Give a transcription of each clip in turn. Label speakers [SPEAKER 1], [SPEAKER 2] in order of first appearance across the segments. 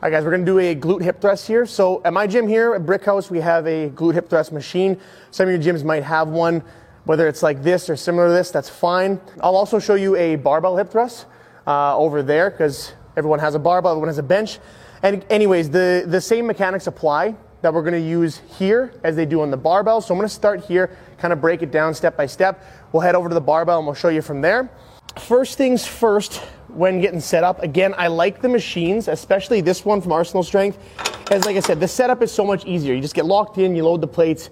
[SPEAKER 1] All right, guys, we're gonna do a glute hip thrust here. So at my gym here at Brick House, we have a glute hip thrust machine. Some of your gyms might have one, whether it's like this or similar to this, that's fine. I'll also show you a barbell hip thrust over there, because everyone has a barbell, everyone has a bench. And anyways, the same mechanics apply that we're gonna use here as they do on the barbell. So I'm gonna start here, kind of break it down step by step. We'll head over to the barbell and we'll show you from there. First things first, when getting set up, again, I like the machines, especially this one from Arsenal Strength. As like I said, the setup is so much easier. You just get locked in, you load the plates,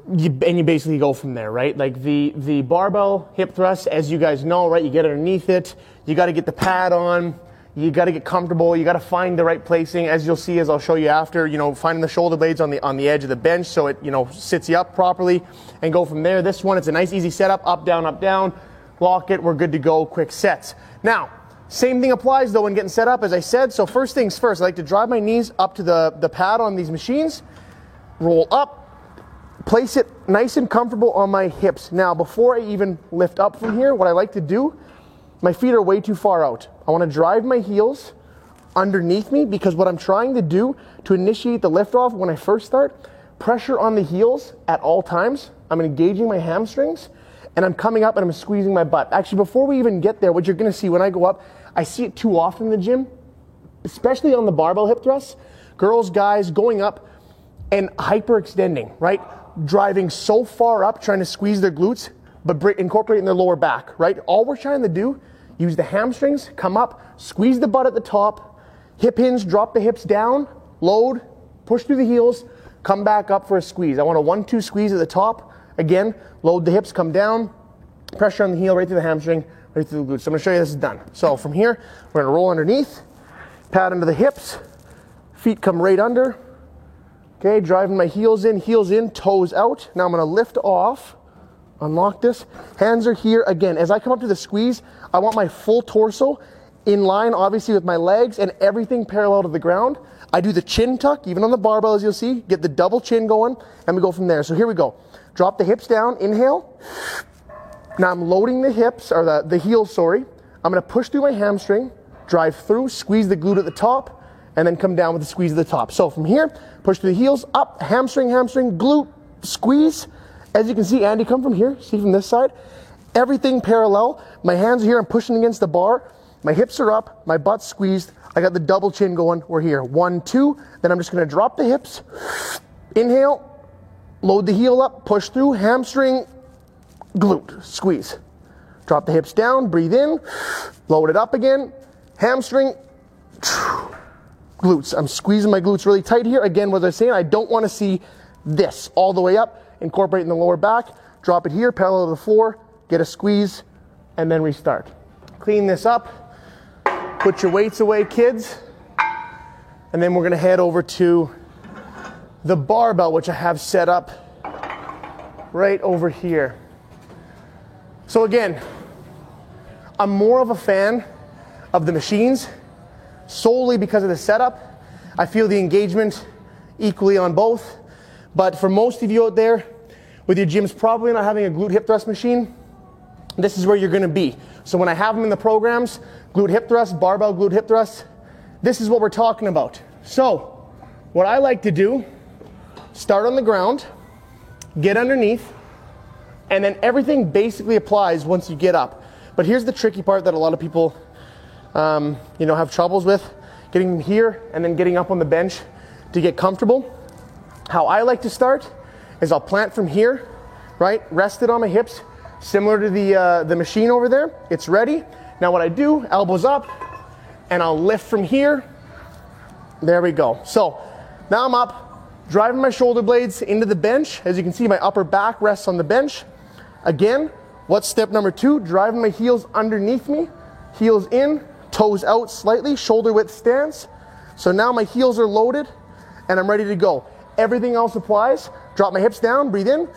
[SPEAKER 1] and you basically go from there, right? Like the barbell hip thrust, as you guys know, right? You get underneath it, you got to get the pad on, you got to get comfortable, you got to find the right placing, as you'll see, as I'll show you after, finding the shoulder blades on the edge of the bench so it, sits you up properly, and go from there. This one, it's a nice easy setup, up, down, lock it, we're good to go, quick sets. Now, same thing applies though when getting set up, as I said. So first things first, I like to drive my knees up to the pad on these machines, roll up, place it nice and comfortable on my hips. Now, before I even lift up from here, what I like to do, my feet are way too far out. I want to drive my heels underneath me, because what I'm trying to do to initiate the lift off when I first start, pressure on the heels at all times. I'm engaging my hamstrings, and I'm coming up and I'm squeezing my butt. Actually, before we even get there, what you're gonna see when I go up, I see it too often in the gym, especially on the barbell hip thrusts, girls, guys going up and hyperextending, right? Driving so far up, trying to squeeze their glutes, but incorporating their lower back, right? All we're trying to do, use the hamstrings, come up, squeeze the butt at the top, hip hinge, drop the hips down, load, push through the heels, come back up for a squeeze. I want a 1-2 squeeze at the top. Again, load the hips, come down, pressure on the heel, right through the hamstring, right through the glutes. So I'm gonna show you this is done. So from here, we're gonna roll underneath, pad under the hips, feet come right under. Okay, driving my heels in, toes out. Now I'm gonna lift off, unlock this. Hands are here. Again, as I come up to the squeeze, I want my full torso in line, obviously, with my legs and everything parallel to the ground. I do the chin tuck, even on the barbell, as you'll see, get the double chin going, and we go from there. So here we go. Drop the hips down, inhale. Now I'm loading the hips, or the heels, sorry. I'm gonna push through my hamstring, drive through, squeeze the glute at the top, and then come down with the squeeze at the top. So from here, push through the heels, up, hamstring, glute, squeeze. As you can see, Andy, come from here, see from this side. Everything parallel. My hands are here, I'm pushing against the bar. My hips are up, my butt's squeezed. I got the double chin going, we're here. 1, 2, then I'm just gonna drop the hips, inhale, load the heel up, push through, hamstring, glute, squeeze. Drop the hips down, breathe in, load it up again, hamstring, glutes. I'm squeezing my glutes really tight here. Again, what I was saying, I don't want to see this all the way up, incorporating the lower back, drop it here, parallel to the floor, get a squeeze, and then restart. Clean this up, put your weights away, kids, and then we're gonna head over to the barbell, which I have set up right over here. So again, I'm more of a fan of the machines solely because of the setup. I feel the engagement equally on both, but for most of you out there, with your gyms probably not having a glute hip thrust machine, this is where you're gonna be. So when I have them in the programs, glute hip thrust, barbell glute hip thrust, this is what we're talking about. So what I like to do, start on the ground, get underneath, and then everything basically applies once you get up. But here's the tricky part that a lot of people have troubles with, getting here and then getting up on the bench to get comfortable. How I like to start is I'll plant from here, right, rested on my hips, similar to the machine over there. It's ready. Now what I do, elbows up, and I'll lift from here. There we go. So now I'm up, driving my shoulder blades into the bench. As you can see, my upper back rests on the bench. Again, what's step number 2? Driving my heels underneath me, heels in, toes out slightly, shoulder width stance. So now my heels are loaded and I'm ready to go. Everything else applies. Drop my hips down, breathe in.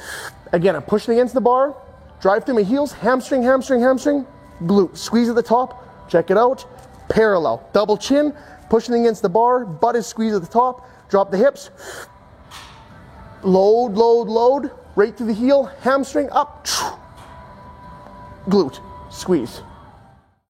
[SPEAKER 1] Again, I'm pushing against the bar, drive through my heels, hamstring, glute, squeeze at the top, check it out, parallel, double chin, pushing against the bar, butt is squeezed at the top, drop the hips, load, right through the heel, hamstring up, glute, squeeze.